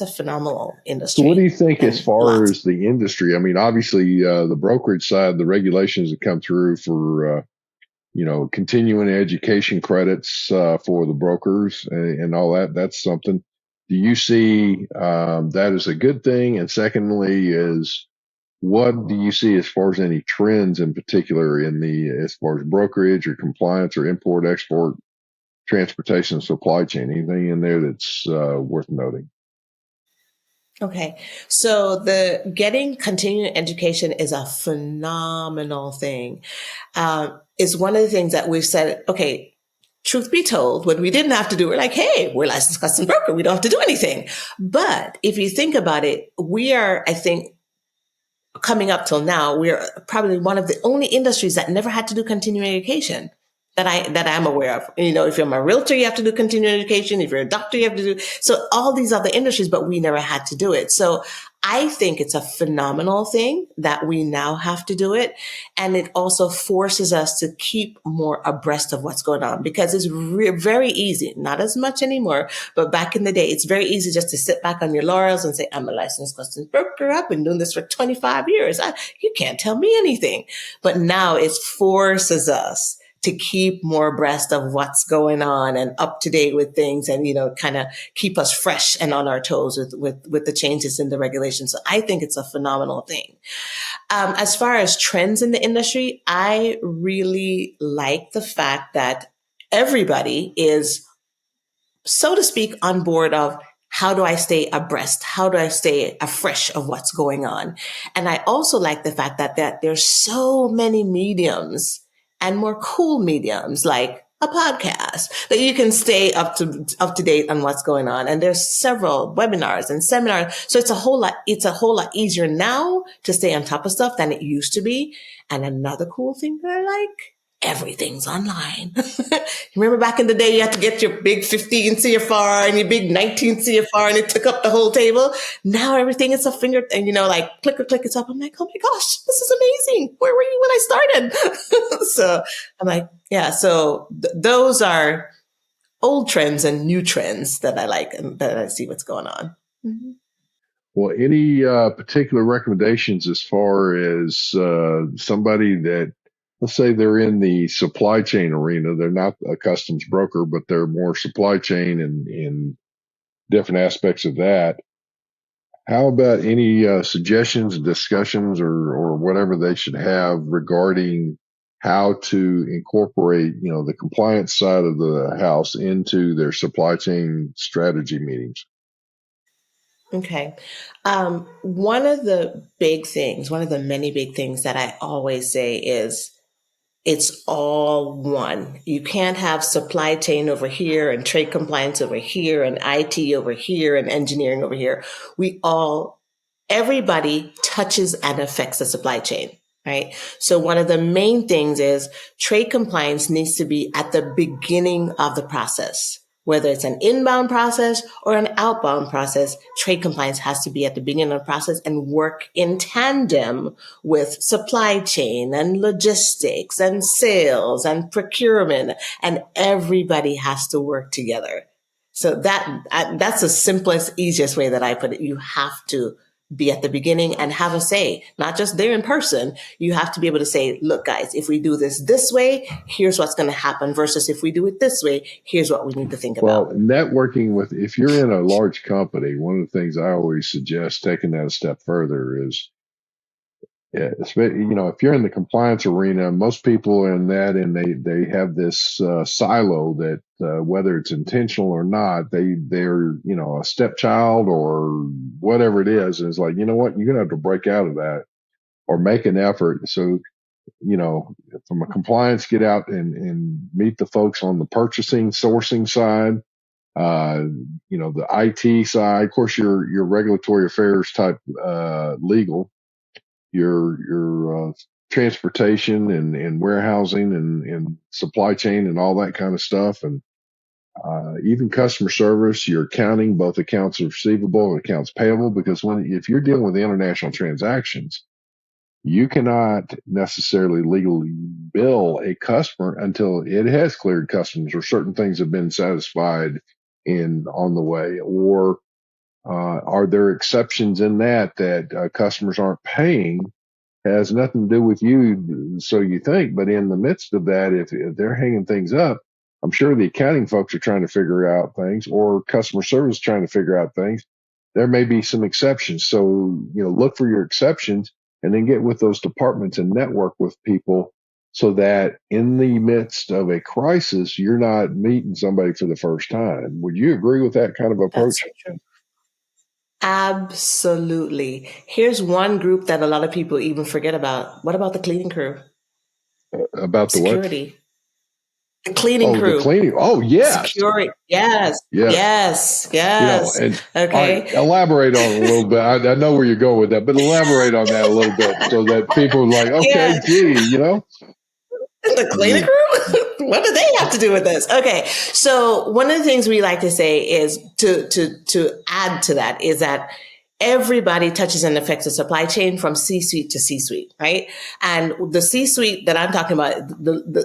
a phenomenal industry. So what do you think as far as the industry? I mean, obviously, the brokerage side, the regulations that come through for, continuing education credits for the brokers and all that, that's something. Do you see that as a good thing? And secondly, what do you see as far as any trends in particular as far as brokerage or compliance or import, export, transportation, supply chain? Anything in there that's worth noting? Okay. So the getting continuing education is a phenomenal thing. It's one of the things that we've said, okay, truth be told, when we didn't have to do it, we're like, hey, we're licensed custom broker. We don't have to do anything. But if you think about it, we are, I think, coming up till now, we're probably one of the only industries that never had to do continuing education that I'm aware of. If you're a realtor, you have to do continuing education. If you're a doctor, you have to do, so all these other industries, but we never had to do it. So I think it's a phenomenal thing that we now have to do it. And it also forces us to keep more abreast of what's going on because it's very easy, not as much anymore, but back in the day, it's very easy just to sit back on your laurels and say, I'm a licensed customs broker. I've been doing this for 25 years. You can't tell me anything. But now it forces us to keep more abreast of what's going on and up to date with things and, kind of keep us fresh and on our toes with the changes in the regulations. So I think it's a phenomenal thing. As far as trends in the industry, I really like the fact that everybody is, so to speak, on board of how do I stay abreast? How do I stay afresh of what's going on? And I also like the fact that there's so many mediums and more cool mediums like a podcast that you can stay up to date on what's going on. And there's several webinars and seminars. So it's a whole lot easier now to stay on top of stuff than it used to be. And another cool thing that I like, everything's online. Remember back in the day, you had to get your big 15 CFR and your big 19 CFR and it took up the whole table. Now everything is a finger and, like click, it's up. I'm like, oh my gosh, this is amazing. Where were you when I started? So I'm like, yeah, so those are old trends and new trends that I like and that I see what's going on. Mm-hmm. Well, any particular recommendations as far as somebody that, let's say they're in the supply chain arena, they're not a customs broker, but they're more supply chain and in different aspects of that. How about any suggestions, discussions, or whatever they should have regarding how to incorporate, the compliance side of the house into their supply chain strategy meetings? Okay. One of the big things, one of the many big things that I always say is it's all one. You can't have supply chain over here and trade compliance over here and IT over here and engineering over here. We all, everybody touches and affects the supply chain, right? So one of the main things is trade compliance needs to be at the beginning of the process. Whether it's an inbound process or an outbound process, trade compliance has to be at the beginning of the process and work in tandem with supply chain and logistics and sales and procurement, and everybody has to work together. So that's the simplest, easiest way that I put it. You have to be at the beginning and have a say, not just there in person. You have to be able to say, look, guys, if we do this way, here's what's going to happen versus if we do it this way, here's what we need to think Well, about. networking if you're in a large company, one of the things I always suggest taking that a step further is, yeah, if you're in the compliance arena, most people in that, and they have this silo that whether it's intentional or not, they're a stepchild or whatever it is, and it's like, you know what, you're gonna have to break out of that or make an effort. So, from a compliance, get out and meet the folks on the purchasing, sourcing side, the IT side, of course, your regulatory affairs type, legal, your transportation and warehousing and supply chain and all that kind of stuff, and even customer service, your accounting, both accounts receivable and accounts payable, because if you're dealing with international transactions, you cannot necessarily legally bill a customer until it has cleared customs or certain things have been satisfied on the way, or are there exceptions in that customers aren't paying? Has nothing to do with you, so you think. But in the midst of that, if they're hanging things up, I'm sure the accounting folks are trying to figure out things, or customer service trying to figure out things. There may be some exceptions. So, look for your exceptions and then get with those departments and network with people so that in the midst of a crisis, you're not meeting somebody for the first time. Would you agree with that kind of That's approach? so true. Absolutely. Here's one group that a lot of people even forget about. What about the cleaning crew? About the what? Security. The cleaning Oh, the crew. cleaning. Oh, yes. Security. Yes. Yes. Yes. Yes. And all right, Okay. elaborate on it a little bit. I know where you're going with that, but elaborate on that a little bit so that people are like, okay, Yeah. gee. The cleaning Mm. crew? What do they have to do with this? Okay. So one of the things we like to say is to add to that is that everybody touches and affects the supply chain from C-suite to C-suite, right? And the C-suite that I'm talking about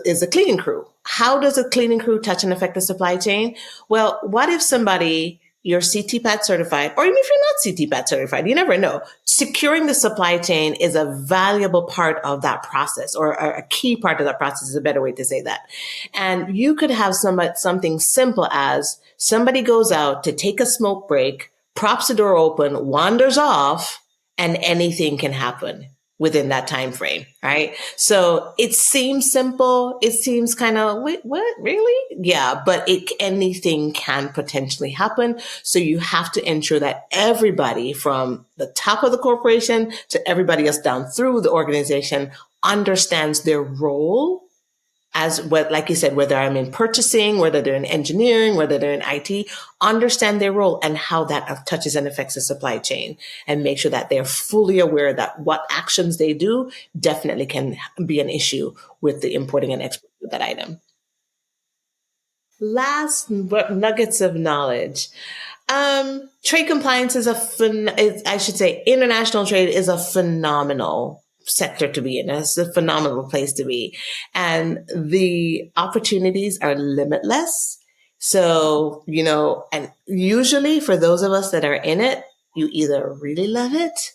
is the cleaning crew. How does a cleaning crew touch and affect the supply chain? Well, what if you're CTPAT certified, or even if you're not CTPAT certified, you never know. Securing the supply chain is a valuable part of that process, or a key part of that process is a better way to say that. And you could have something simple as somebody goes out to take a smoke break, props the door open, wanders off, and anything can happen within that time frame, right? So it seems simple. It seems kind of, wait, what, really? Yeah, but anything can potentially happen. So you have to ensure that everybody from the top of the corporation to everybody else down through the organization understands their role as what, like you said, whether I'm in purchasing, whether they're in engineering, whether they're in IT, understand their role and how that touches and affects the supply chain, and make sure that they're fully aware that what actions they do definitely can be an issue with the importing and exporting of that item. Last nuggets of knowledge. Trade compliance I should say, international trade is a phenomenal sector to be in. It's a phenomenal place to be. And the opportunities are limitless. So, and usually for those of us that are in it, you either really love it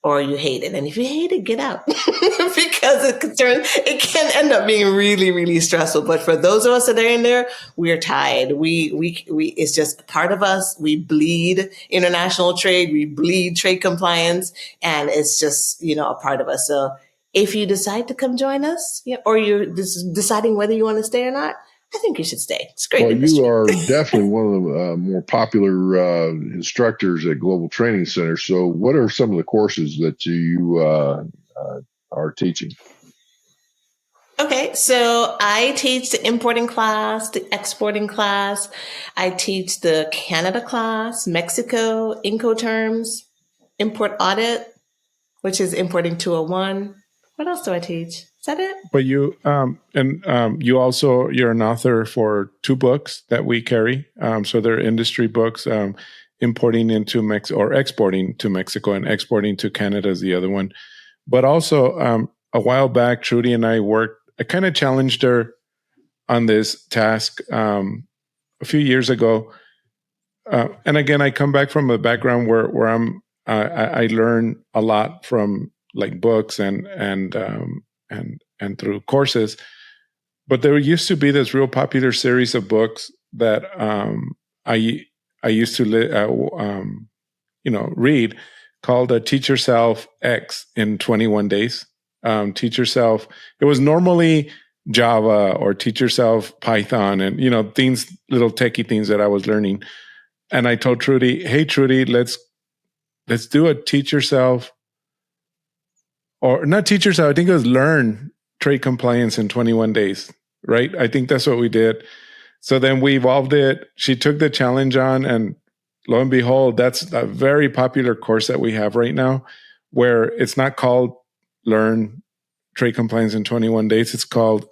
or you hate it. And if you hate it, get out because it can end up being really, really stressful. But for those of us that are in there, we're tied. It's just part of us. We bleed international trade. We bleed trade compliance, and it's just, a part of us. So if you decide to come join us, or you're deciding whether you want to stay or not, I think you should stay. It's great Well, industry. you are definitely one of the more popular instructors at Global Training Center. So, what are some of the courses that you are teaching? Okay, so I teach the importing class, the exporting class. I teach the Canada class, Mexico, Incoterms, import audit, which is importing 201. What else do I teach? Is that it? But you you're an author for 2 books that we carry. So they're industry books, importing into Mexico or exporting to Mexico, and exporting to Canada is the other one. But also a while back, Trudy and I kind of challenged her on this task a few years ago. And again, I come back from a background where I learn a lot from like books and through courses. But there used to be this real popular series of books that I used to read, called "Teach Yourself X in 21 Days." Teach yourself. It was normally Java or teach yourself Python, and little techie things that I was learning. And I told Trudy, "Hey, Trudy, let's do a teach yourself, or not teach yourself. I think it was learn trade compliance in 21 days." Right? I think that's what we did. So then we evolved it. She took the challenge on, and lo and behold, that's a very popular course that we have right now, where it's not called Learn Trade Compliance in 21 Days. It's called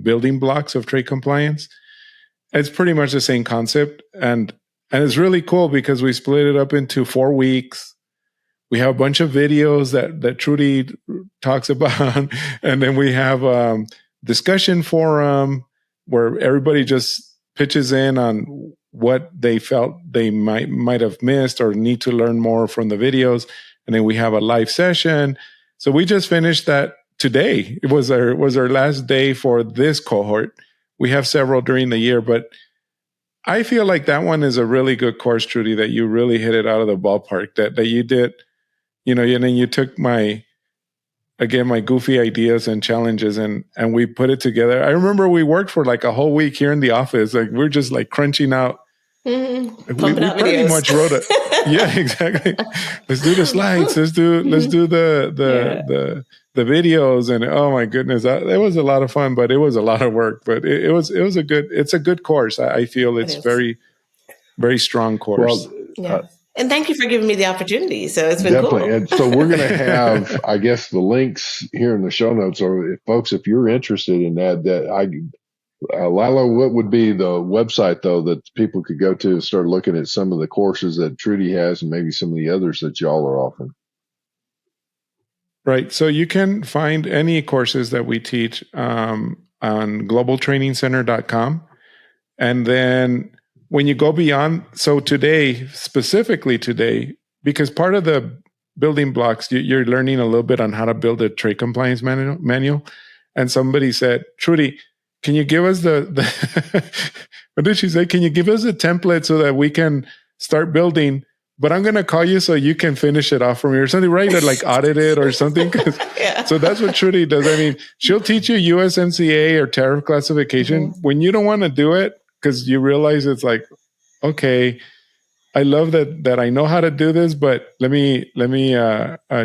Building Blocks of Trade Compliance. It's pretty much the same concept. And it's really cool because we split it up into 4 weeks. We have a bunch of videos that Trudy talks about. And then we have discussion forum where everybody just pitches in on what they felt they might have missed or need to learn more from the videos. And then we have a live session. So we just finished that today. It was our last day for this cohort. We have several during the year, but I feel like that one is a really good course, Trudy, that you really hit it out of the ballpark, that you did, and then you took my goofy ideas and challenges and we put it together. I remember we worked for like a whole week here in the office. Like we're just like crunching out. Mm-hmm. We pretty much wrote it. Yeah, exactly. Let's do the slides. Let's do the videos. And oh my goodness, it was a lot of fun, but it was a lot of work. But it's a good course. I feel it's very, very strong course. Well, yeah. And thank you for giving me the opportunity. So it's been definitely cool. And so we're going to have, I guess, the links here in the show notes. Or if you're interested in Lila, what would be the website though that people could go to start looking at some of the courses that Trudy has and maybe some of the others that y'all are offering? Right. So you can find any courses that we teach on globaltrainingcenter.com. And then when you go beyond, so specifically today, because part of the building blocks, you're learning a little bit on how to build a trade compliance manual. And somebody said, Trudy, can you give us what did she say? Can you give us a template so that we can start building? But I'm going to call you so you can finish it off for me or something, right? Or like audit it or something. Yeah. So that's what Trudy does. I mean, she'll teach you USMCA or tariff classification when you don't want to do it because you realize it's like, okay, I love that I know how to do this, but let me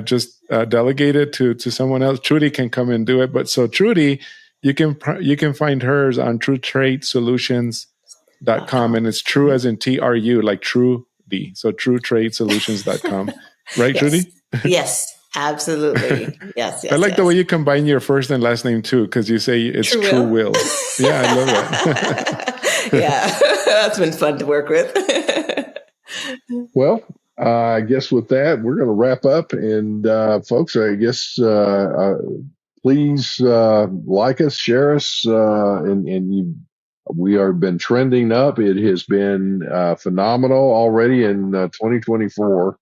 just delegate it to someone else. Trudy can come and do it. But so Trudy, you can find hers on truetradesolutions.com, and it's true as in TRU, like true. So truetradesolutions.com. Right, yes. Trudy? Yes, absolutely. Yes. I like the way you combine your first and last name too, because you say it's True Will. Yeah, I love that. Yeah, that's been fun to work with. Well, I guess with that, we're going to wrap up. And folks, I guess please like us, share us, we have been trending up. It has been phenomenal already in 2024.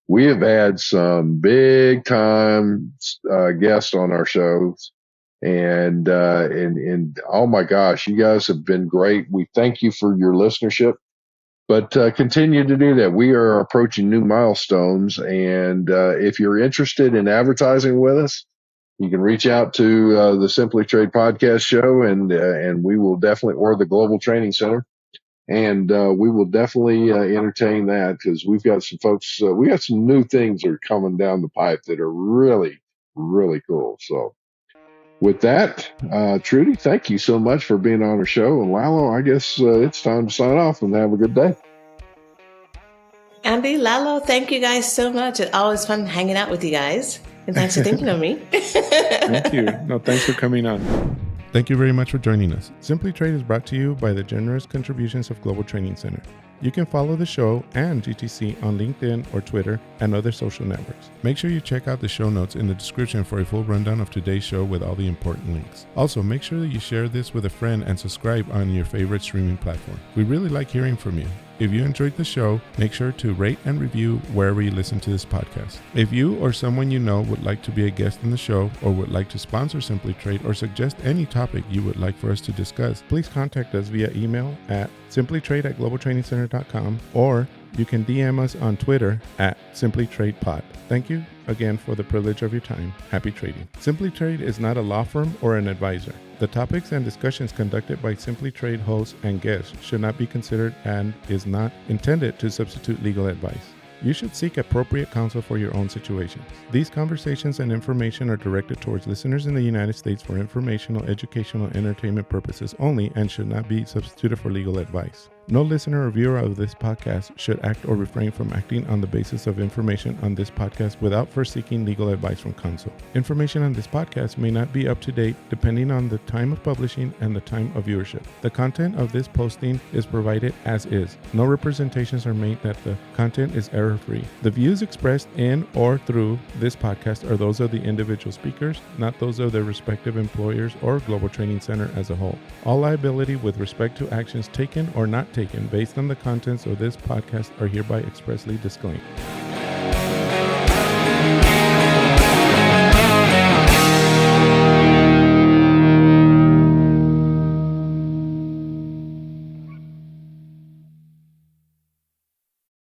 we have had some big time guests on our shows, and oh my gosh, you guys have been great. We thank you for your listenership, but continue to do that. We are approaching new milestones, and if you're interested in advertising with us, you can reach out to the Simply Trade podcast show, and we will definitely, or the Global Training Center. And we will definitely entertain that, because we've got some folks, we got some new things that are coming down the pipe that are really, really cool. So with that, Trudy, thank you so much for being on our show. And Lalo, I guess it's time to sign off, and have a good day. Andy, Lalo, thank you guys so much. It's always fun hanging out with you guys. And thanks for thinking of me. Thank you. No, thanks for coming on. Thank you very much for joining us. Simply Trade is brought to you by the generous contributions of Global Training Center. You can follow the show and GTC on LinkedIn or Twitter and other social networks. Make sure you check out the show notes in the description for a full rundown of today's show with all the important links. Also, make sure that you share this with a friend and subscribe on your favorite streaming platform. We really like hearing from you. If you enjoyed the show, make sure to rate and review wherever you listen to this podcast. If you or someone you know would like to be a guest in the show, or would like to sponsor Simply Trade, or suggest any topic you would like for us to discuss, please contact us via email at simplytrade@globaltrainingcenter.com, or you can DM us on Twitter at simplytradepod. Thank you again for the privilege of your time. Happy trading. Simply Trade is not a law firm or an advisor. The topics and discussions conducted by Simply Trade hosts and guests should not be considered and is not intended to substitute legal advice. You should seek appropriate counsel for your own situations. These conversations and information are directed towards listeners in the United States for informational, educational, entertainment purposes only, and should not be substituted for legal advice. No listener or viewer of this podcast should act or refrain from acting on the basis of information on this podcast without first seeking legal advice from counsel. Information on this podcast may not be up to date depending on the time of publishing and the time of viewership. The content of this posting is provided as is. No representations are made that the content is error-free. The views expressed in or through this podcast are those of the individual speakers, not those of their respective employers or Global Training Center as a whole. All liability with respect to actions taken or not taken based on the contents of this podcast are hereby expressly disclaimed.